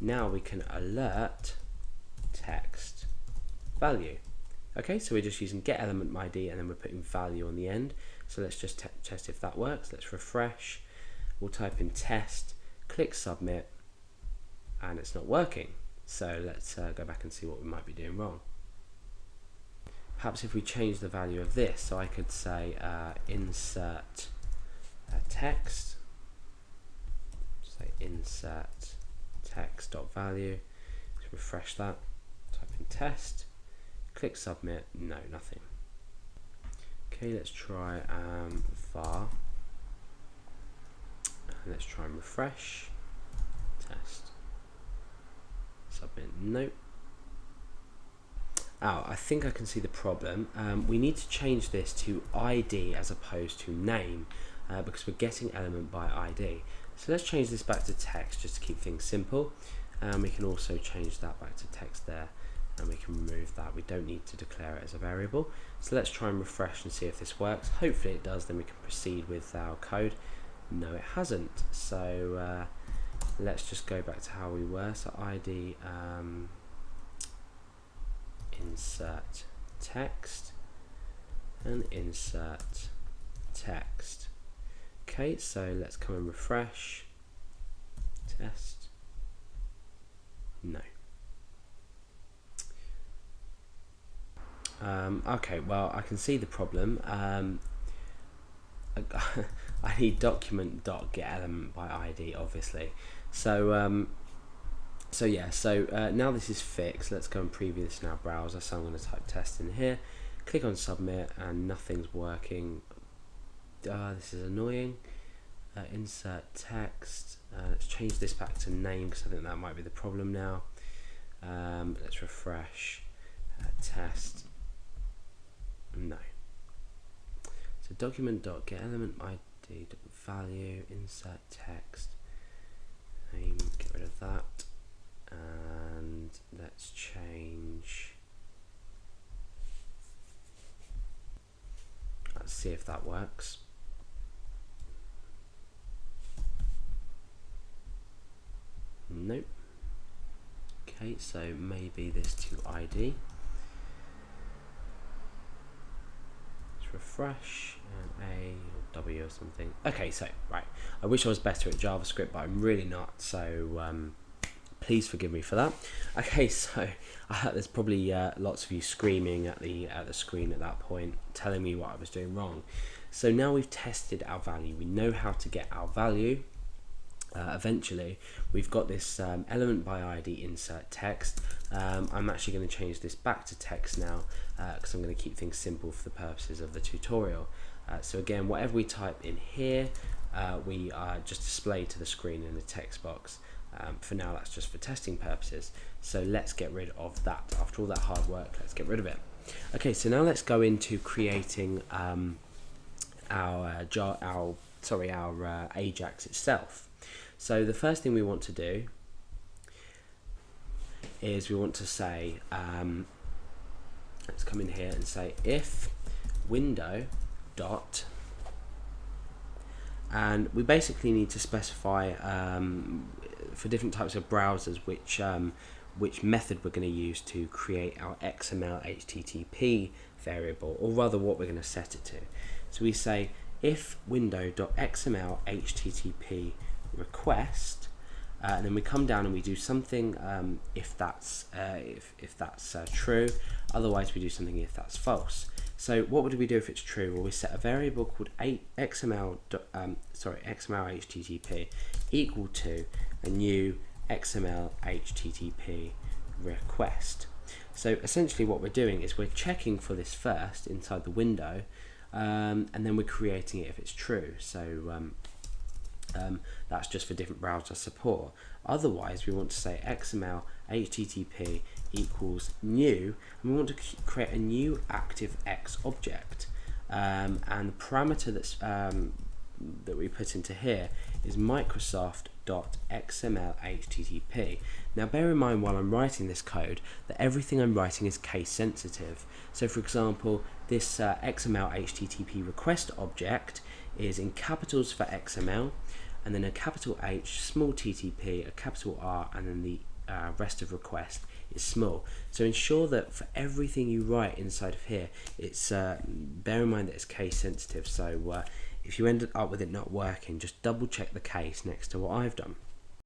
now we can alert text value. Okay, so we're just using get element ID and then we're putting value on the end. So let's just test if that works. Let's refresh. We'll type in test, click submit, and it's not working. So let's go back and see what we might be doing wrong. Perhaps if we change the value of this, so I could say insert text, say insert text.value, let's refresh that, type in test, click submit, no, nothing. Okay, let's try var, and let's try and refresh, test, submit, no. Oh, I think I can see the problem. We need to change this to ID as opposed to name because we're getting element by ID. So let's change this back to text just to keep things simple. We can also change that back to text there, and we can remove that. We don't need to declare it as a variable. So let's try and refresh and see if this works. Hopefully it does, then we can proceed with our code. No, it hasn't. So let's just go back to how we were. So ID insert text and insert text. Okay, so let's come and refresh, test, no. Okay, well I can see the problem. I need document.getElement by ID, obviously. So now this is fixed. Let's go and preview this in our browser. So I'm going to type test in here, click on submit, and nothing's working. This is annoying. Insert text. Let's change this back to name because I think that might be the problem now. Let's refresh. Test. No. So document.getElementID.value, insert text. Name. Get rid of that. And let's change, let's see if that works. Nope. Okay, so maybe this to ID. Let's refresh, and A or W or something. Okay, so right, I wish I was better at JavaScript, but I'm really not, so please forgive me for that. Okay, so there's probably lots of you screaming at the screen at that point, telling me what I was doing wrong. So now we've tested our value. We know how to get our value. Eventually, we've got this element by ID insert text. I'm actually going to change this back to text now because I'm going to keep things simple for the purposes of the tutorial. So again, whatever we type in here, we just display to the screen in the text box. For now, that's just for testing purposes. So let's get rid of that. After all that hard work, let's get rid of it. Okay, so now let's go into creating our Ajax itself. So the first thing we want to do is we want to say, let's come in here and say if window dot, and we basically need to specify for different types of browsers which method we're going to use to create our XML HTTP variable, or rather what we're going to set it to. So we say if window.xml HTTP request, and then we come down and we do something if that's true. Otherwise we do something if that's false. So what would we do if it's true? Well, we set a variable called XML HTTP equal to a new XML HTTP request. So essentially what we're doing is we're checking for this first inside the window, and then we're creating it if it's true. So that's just for different browser support. Otherwise, we want to say XML HTTP equals new, and we want to create a new ActiveX object. And the parameter that's that we put into here is Microsoft.xml HTTP. Now bear in mind while I'm writing this code that everything I'm writing is case sensitive. So for example, this XML HTTP request object is in capitals for XML, and then a capital H, small TTP, a capital R, and then the rest of request is small. So ensure that for everything you write inside of here, it's bear in mind that it's case sensitive. So if you end up with it not working, just double check the case next to what I've done.